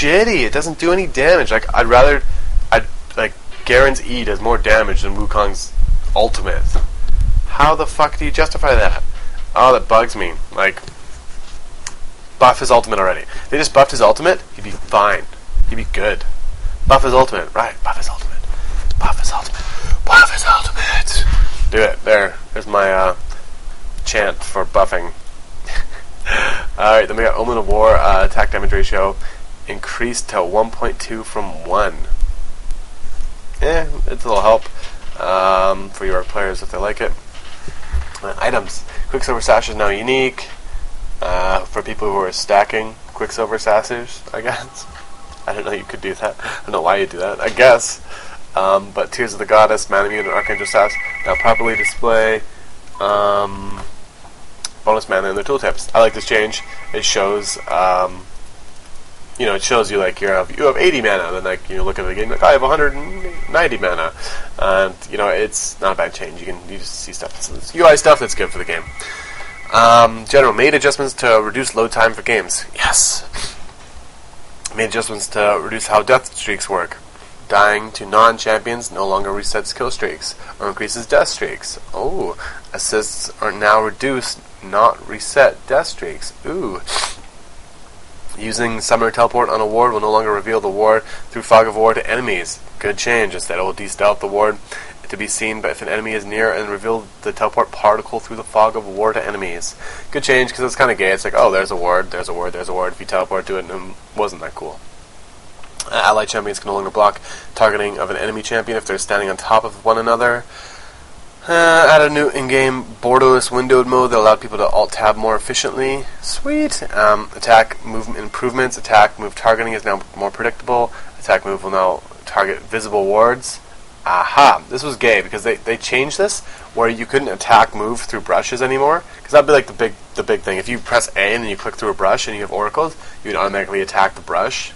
shitty. It doesn't do any damage. Like, like, Garen's E does more damage than Wukong's ultimate. How the fuck do you justify that? Oh, that bugs me. Like, buff his ultimate already. If they just buffed his ultimate, he'd be fine. He'd be good. Buff his ultimate. Right, buff his ultimate. Buff his ultimate. Buff his ultimate. Do it. There's my chant for buffing. Alright, then we got Omen of War, attack damage ratio increased to 1.2 from 1. It's a little help for your players if they like it. Items. Quicksilver Sash is now unique for people who are stacking Quicksilver Sashes, I guess. I didn't know you could do that. I don't know why you do that, I guess. But Tears of the Goddess, Manamune, and Archangel Sash now properly display bonus mana in their tooltips. I like this change. It shows, it shows you like you have 80 mana. Then like you look at the game like I have 190 mana, and it's not a bad change. You just see stuff. It's UI stuff that's good for the game. General made adjustments to reduce load time for games. Yes. Made adjustments to reduce how death streaks work. Dying to non-champions no longer resets kill streaks or increases death streaks. Oh, assists are now reduced, not reset death streaks. Ooh. Using Summoner Teleport on a ward will no longer reveal the ward through Fog of War to enemies. Good change. Instead, it will de-stealth the ward to be seen, but if an enemy is near, and reveal the teleport particle through the Fog of War to enemies. Good change, because it's kind of gay. It's like, oh, there's a ward, there's a ward, there's a ward. If you teleport to it, it wasn't that cool. Allied champions can no longer block targeting of an enemy champion if they're standing on top of one another. Add a new in-game borderless windowed mode that allowed people to alt-tab more efficiently. Sweet! Attack move improvements. Attack move targeting is now more predictable. Attack move will now target visible wards. Aha! This was gay because they changed this where you couldn't attack move through brushes anymore. Because that'd be like the big thing. If you press A and then you click through a brush and you have oracles, you would automatically attack the brush.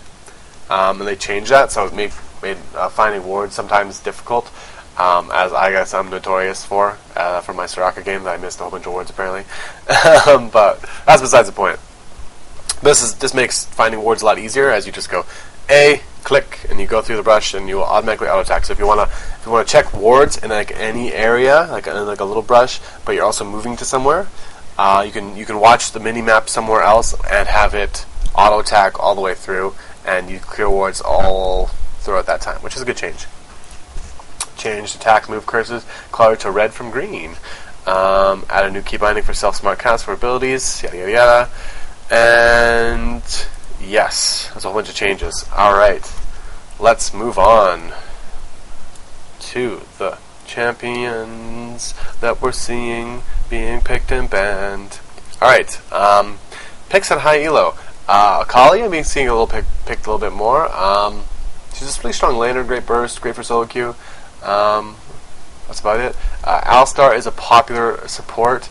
And they changed that, so it made finding wards sometimes difficult. As I guess I'm notorious for my Soraka game that I missed a whole bunch of wards apparently. But that's besides the point. This makes finding wards a lot easier as you just go A, click, and you go through the brush and you will automatically auto attack. So if you wanna check wards in like any area, like a little brush, but you're also moving to somewhere, you can watch the mini map somewhere else and have it auto attack all the way through, and you clear wards all throughout that time, which is a good change. Changed attack move curses color to red from green. Add a new key binding for self-smart cast for abilities, yada yada yada. And yes, there's a whole bunch of changes. Alright, let's move on to the champions that we're seeing being picked and banned. Alright, picks at high elo. Akali, I'm seeing a little picked a little bit more. She's a pretty strong laner, great burst, great for solo queue. That's about it. Alistar is a popular support.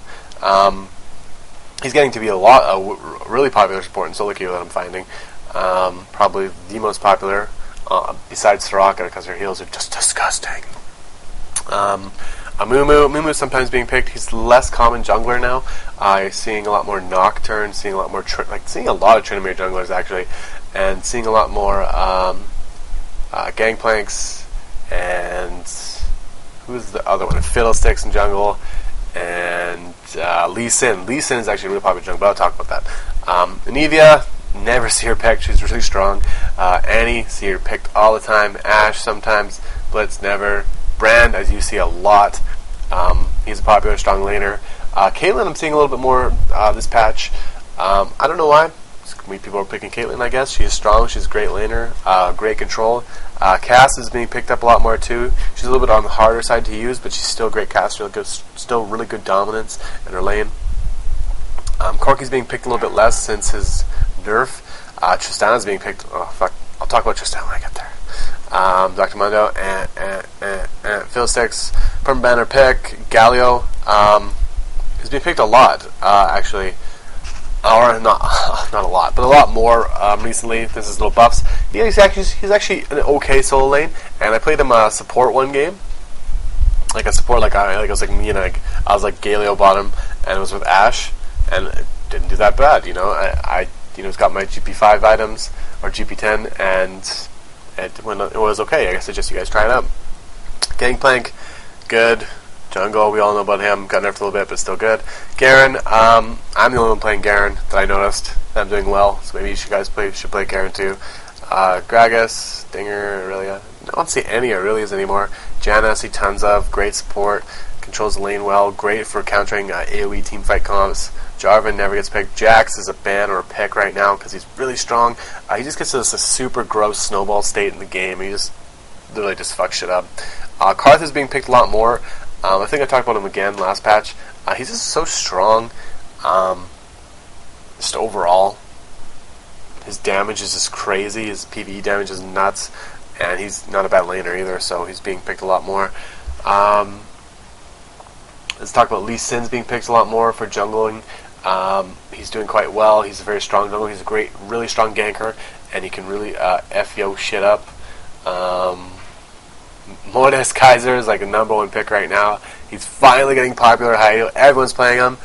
He's getting to be a really popular support in solo queue that I'm finding. Probably the most popular, besides Soraka, because her heals are just disgusting. Amumu sometimes being picked. He's less common jungler now. Seeing a lot more Nocturne, seeing a lot more seeing a lot of Tryndamere junglers actually, and seeing a lot more Gangplanks, and who's the other one? Fiddlesticks in jungle, and Lee Sin. Lee Sin is actually a really popular jungle, but I'll talk about that. Anivia, never see her picked. She's really strong. Annie, see her picked all the time. Ashe sometimes. Blitz never. Brand, as you see a lot. He's a popular strong laner. Caitlyn, I'm seeing a little bit more this patch. I don't know why. People are picking Caitlyn, I guess. She's strong. She's a great laner. Great control. Cass is being picked up a lot more too. She's a little bit on the harder side to use, but she's still a great caster. Still really good dominance in her lane. Corki's being picked a little bit less since his nerf. Tristana's being picked. Oh fuck! I'll talk about Tristana when I get there. Dr. Mundo and Fiddlesticks, Perma Banner pick. Galio is being picked a lot actually. Or not a lot, but a lot more recently. This is little buffs. Yeah, he's actually an okay solo lane, and I played him support one game, like a support, it was like me and I was like Galio bottom, and it was with Ashe, and it didn't do that bad. I he's got my GP5 items, or GP10, and it was okay. I guess it's just you guys try it out. Gangplank, good. Jungle, we all know about him. Got nerfed a little bit, but still good. Garen, I'm the only one playing Garen that I noticed that I'm doing well, so maybe you guys should play Garen too. Gragas, Dinger, Aurelia. I don't see any Aurelias anymore. Janna, I see tons of. Great support. Controls the lane well. Great for countering AoE teamfight comps. Jarvan never gets picked. Jax is a ban or a pick right now because he's really strong. He just gets to this super gross snowball state in the game. He just literally just fucks shit up. Karth is being picked a lot more. I think I talked about him again last patch. He's just so strong. Just overall, his damage is just crazy. His PvE damage is nuts. And he's not a bad laner either, so he's being picked a lot more. Let's talk about Lee Sin's being picked a lot more for jungling. He's doing quite well. He's a very strong jungler. He's a great, really strong ganker, and he can really F-yo shit up. Mordes Kaiser is like a #1 pick right now. He's finally getting popular. Everyone's playing him.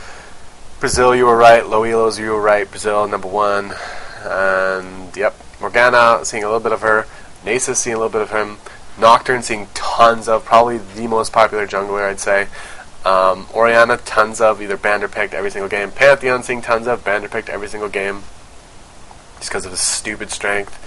Brazil, you were right. Loelos, you were right. Brazil, #1. And, yep, Morgana, seeing a little bit of her. Nasus, seeing a little bit of him. Nocturne, seeing tons of. Probably the most popular jungler, I'd say. Orianna, tons of. Either banned or picked every single game. Pantheon, seeing tons of. Banned or picked every single game. Just because of his stupid strength.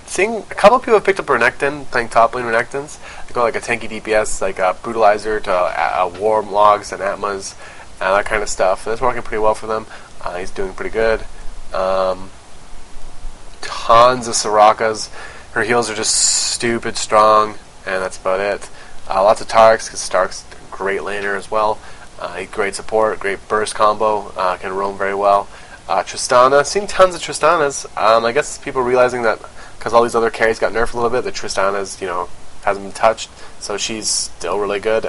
Seeing a couple of people have picked up Renekton, playing top lane Renektons. They go like a tanky DPS, like a Brutalizer to Warm Logs and Atmas, and that kind of stuff. And it's working pretty well for them. He's doing pretty good. Tons of Sorakas. Her heals are just stupid strong, and that's about it. Lots of Tarks, because Stark's a great laner as well. Great support, great burst combo, can roam very well. Tristana, seeing tons of Tristanas. I guess people realizing that because all these other carries got nerfed a little bit, that Tristana's, hasn't been touched, so she's still really good.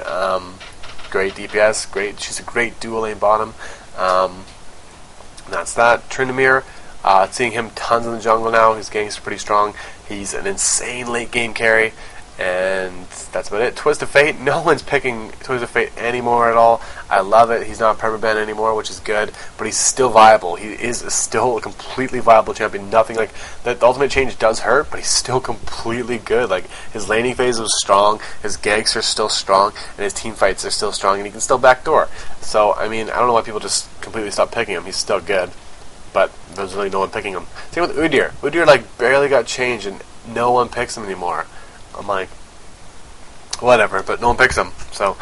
Great DPS, great. She's a great dual lane bottom. That's that. Tryndamere, seeing him tons in the jungle now. His gang's pretty strong. He's an insane late game carry. And that's about it. Twist of Fate. No one's picking Twist of Fate anymore at all. I love it. He's not permaban anymore, which is good. But he's still viable. He is still a completely viable champion. Nothing like that. The ultimate change does hurt, but he's still completely good. Like, his laning phase was strong. His ganks are still strong, and his team fights are still strong, and he can still backdoor. So I mean, I don't know why people just completely stopped picking him. He's still good, but there's really no one picking him. Same with Udyr. Udyr like barely got changed, and no one picks him anymore. I'm like, whatever, but no one picks him, so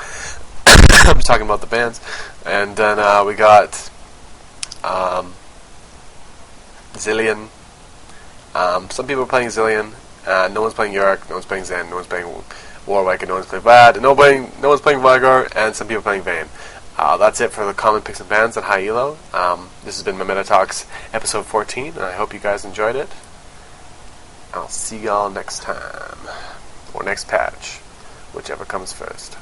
I'm just talking about the bans. And then we got Zillion. Some people are playing Zillion. No one's playing Yorick, no one's playing Zen, no one's playing Warwick, and no one's playing Vlad, and no one's playing Vigar, and some people are playing Vayne. That's it for the common picks and bans at high elo. This has been my Meta Talks episode 14, and I hope you guys enjoyed it. I'll see y'all next time, or next patch, whichever comes first.